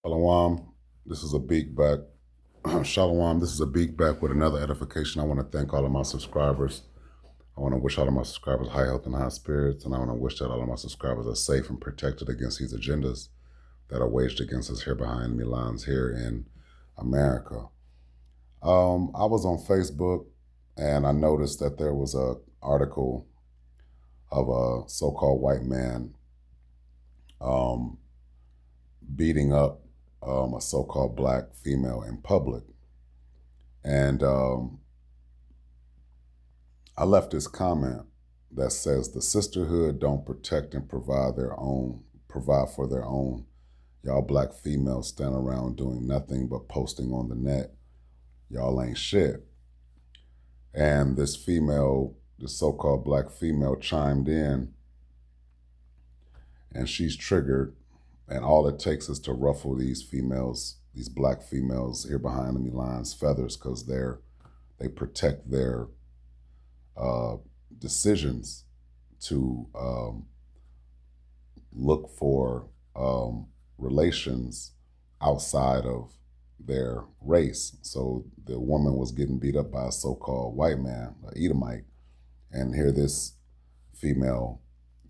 Shalom. This is a beat back. Shalom. This is a beat back with another edification. I want to thank all of my subscribers. I want to wish all of my subscribers high health and high spirits, and I want to wish that all of my subscribers are safe and protected against these agendas that are waged against us here behind enemy lines here in America. I was on Facebook and I noticed that there was a article of a so-called white man um, beating up a so-called black female in public. And I left this comment that says the sisterhood don't protect and provide for their own. Y'all black females stand around doing nothing but posting on the net. Y'all ain't shit. And this female, the so-called black female, chimed in, and she's triggered. And all it takes is to ruffle these females, these black females here behind enemy lines, feathers, because they protect their uh, decisions to look for relations outside of their race. So the woman was getting beat up by a so-called white man, an Edomite, and here this female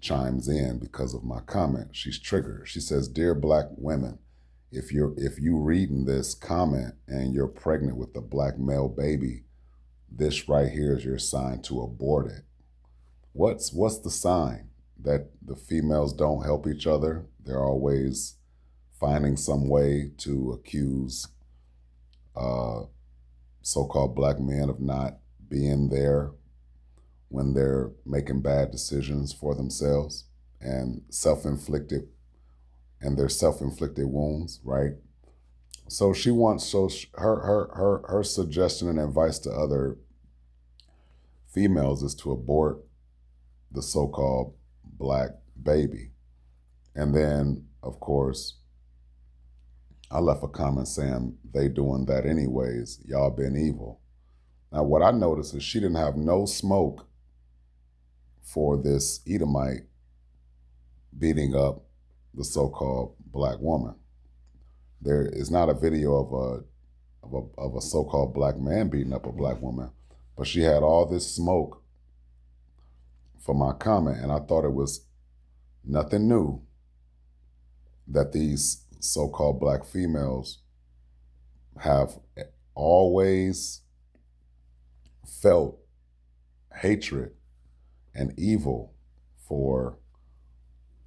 chimes in because of my comment. She's triggered. She says, "Dear black women, if you reading this comment and you're pregnant with a black male baby, this right here is your sign to abort it." What's the sign? That the females don't help each other? They're always finding some way to accuse uh, so-called black men of not being there when they're making bad decisions for themselves and their self-inflicted wounds, right? So she wants her suggestion and advice to other females is to abort the so-called black baby. And then, of course, I left a comment saying, "They doing that anyways. Y'all been evil." Now, what I noticed is she didn't have no smoke for this Edomite beating up the so-called black woman. There is not a video of a so-called black man beating up a black woman, but she had all this smoke for my comment, and I thought it was nothing new that these so-called black females have always felt hatred and evil for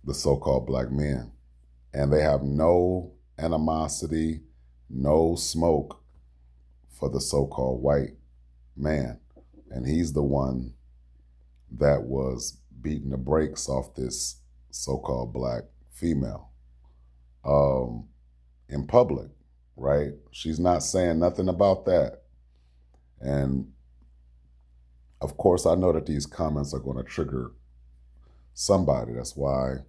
the so-called black men. And they have no animosity, no smoke for the so-called white man. And he's the one that was beating the brakes off this so-called black female in public, right? She's not saying nothing about that. And of course, I know that these comments are going to trigger somebody. That's why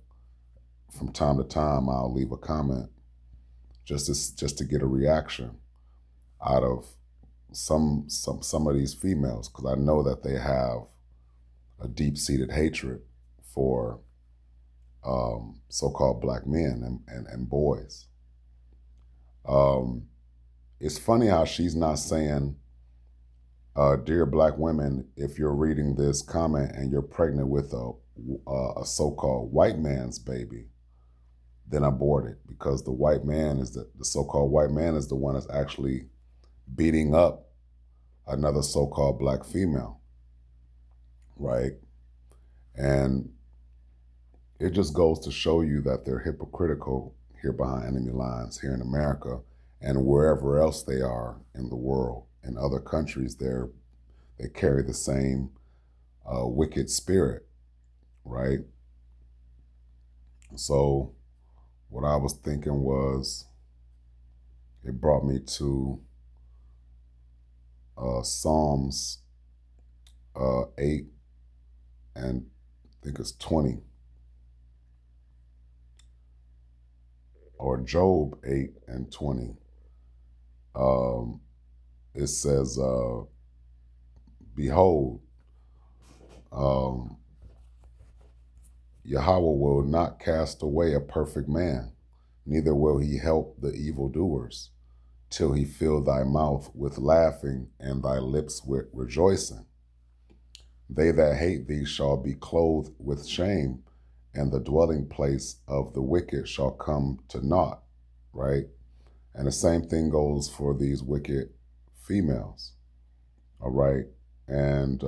from time to time I'll leave a comment just to get a reaction out of some of these females, because I know that they have a deep-seated hatred for so-called black men and boys. It's funny how she's not saying, "Dear black women, if you're reading this comment and you're pregnant with a so-called white man's baby, then abort it," because the white man is the so-called white man is the one that's actually beating up another so-called black female, right? And it just goes to show you that they're hypocritical here behind enemy lines here in America and wherever else they are in the world. In other countries, they carry the same wicked spirit, right? So what I was thinking was, it brought me to Psalms 8 and I think it's 20, or Job 8 and 20. It says, "Behold, Yahweh will not cast away a perfect man. neither will he help the evildoers, till he fill thy mouth with laughing and thy lips with rejoicing. They that hate thee shall be clothed with shame, and the dwelling place of the wicked shall come to naught, right? And the same thing goes for these wicked females, all right? And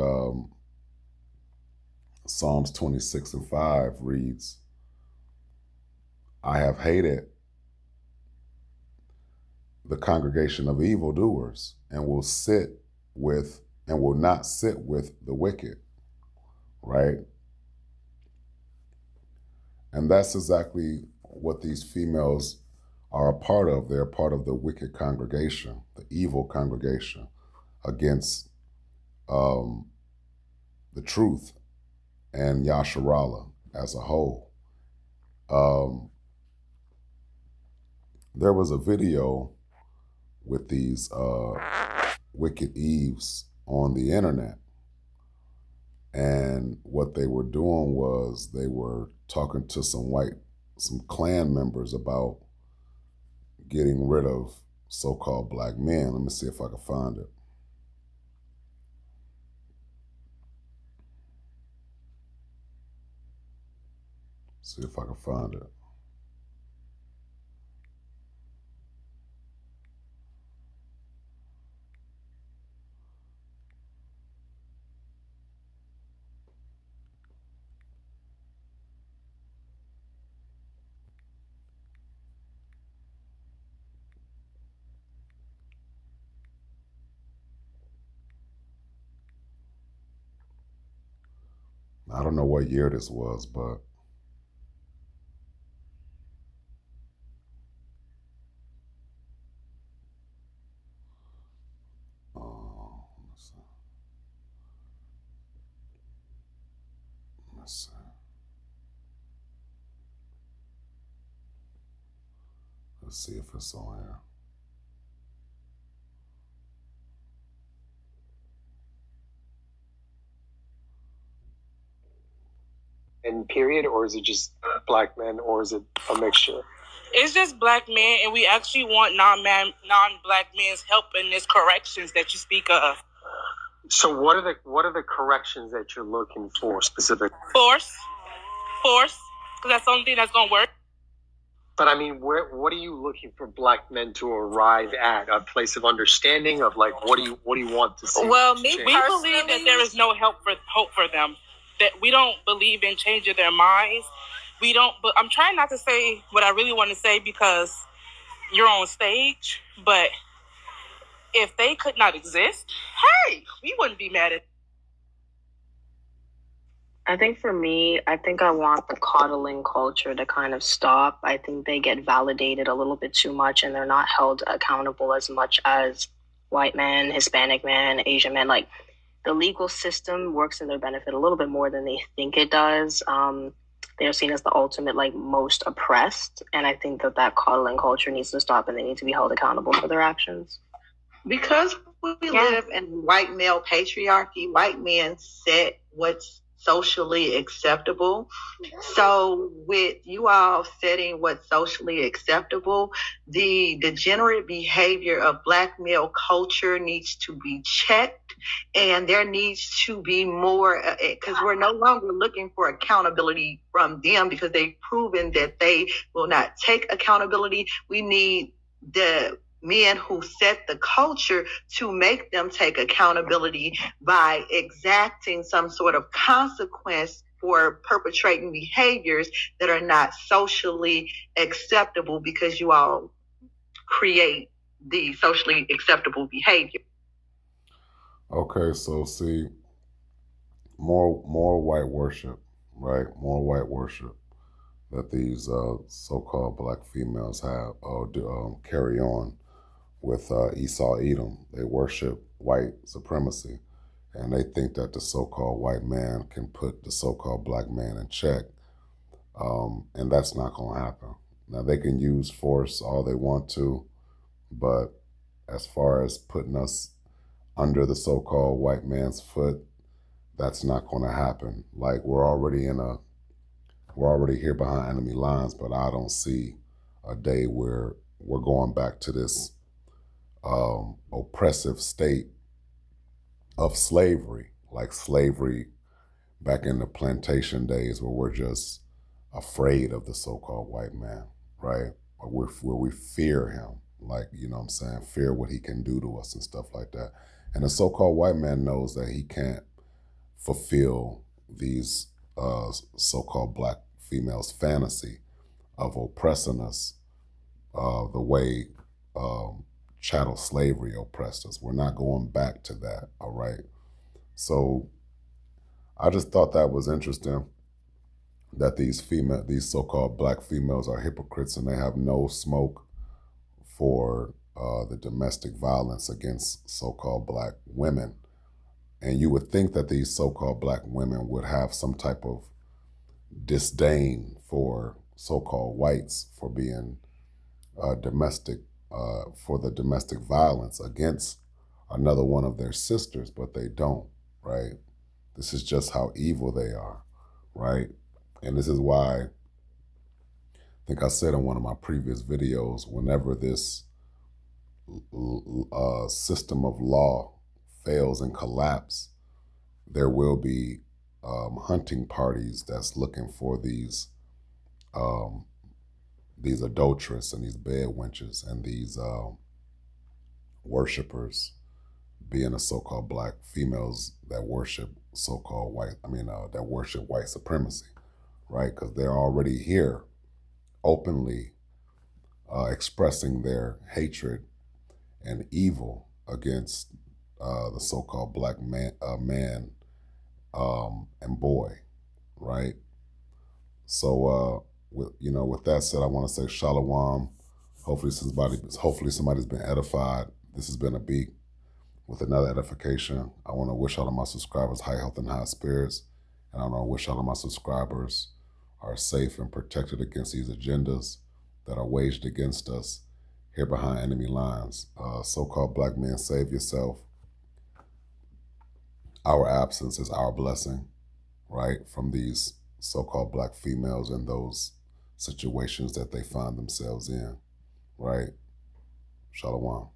Psalms 26:5 reads, I have hated the congregation of evildoers and will not sit with the wicked, right? And that's exactly what these females are a part of. They're a part of the wicked congregation, the evil congregation against the truth and Yasharallah as a whole. There was a video with these wicked Eves on the internet. And what they were doing was they were talking to some Klan members about getting rid of so-called black men. Let me see if I can find it. See if I can find it. I don't know what year this was, but let's see. Let's see if it's on here. And period, or is it just black men, or is it a mixture? It's just black men, and we actually want non-black men's help in these corrections that you speak of. So what are the corrections that you're looking for specifically? Force, because that's the only thing that's gonna work. But I mean, what are you looking for black men to arrive at? A place of understanding of like what do you want to see? Well, we believe that there is no hope for them. That we don't believe in changing their minds. We don't. But I'm trying not to say what I really want to say because you're on stage. But if they could not exist, hey, we wouldn't be mad at. I think for me, I think I want the coddling culture to kind of stop. I think they get validated a little bit too much and they're not held accountable as much as white men, Hispanic men, Asian men. Like the legal system works in their benefit a little bit more than they think it does. They're seen as the ultimate, like most oppressed. And I think that coddling culture needs to stop and they need to be held accountable for their actions. Because we live in white male patriarchy, white men set what's socially acceptable. So with you all setting what's socially acceptable, the degenerate behavior of black male culture needs to be checked, and there needs to be more, because we're no longer looking for accountability from them because they've proven that they will not take accountability. We need the men who set the culture to make them take accountability by exacting some sort of consequence for perpetrating behaviors that are not socially acceptable because you all create the socially acceptable behavior. Okay, so see, more white worship, right? More white worship that these so-called black females have carry on with Esau Edom. They worship white supremacy, and they think that the so-called white man can put the so-called black man in check, and that's not going to happen. Now, they can use force all they want to, but as far as putting us under the so-called white man's foot, that's not going to happen. Like we're already here behind enemy lines, but I don't see a day where we're going back to this oppressive state of slavery, like slavery back in the plantation days, where we're just afraid of the so-called white man, right? Or where we fear him, like, you know what I'm saying, fear what he can do to us and stuff like that. And the so-called white man knows that he can't fulfill these so-called black females' fantasy of oppressing us the way chattel slavery oppressed us. We're not going back to that, all right? So I just thought that was interesting, that these so-called black females are hypocrites, and they have no smoke for the domestic violence against so-called black women. And you would think that these so-called black women would have some type of disdain for so-called whites for being domestic, for the domestic violence against another one of their sisters, but they don't, right? This is just how evil they are, right? And this is why I think I said in one of my previous videos, whenever this system of law fails and collapse, there will be hunting parties that's looking for these adulteresses and these bed wenches and these worshipers, being the so-called black females that worship so-called white, that worship white supremacy, right? Because they're already here openly expressing their hatred and evil against the so-called black man and boy, right? So, with that said, I want to say shalom. Hopefully somebody's been edified. This has been a beat with another edification. I want to wish all of my subscribers high health and high spirits. And I want to wish all of my subscribers are safe and protected against these agendas that are waged against us here behind enemy lines. So-called black men, save yourself. Our absence is our blessing, right? From these so-called black females and those situations that they find themselves in, right? Shalom.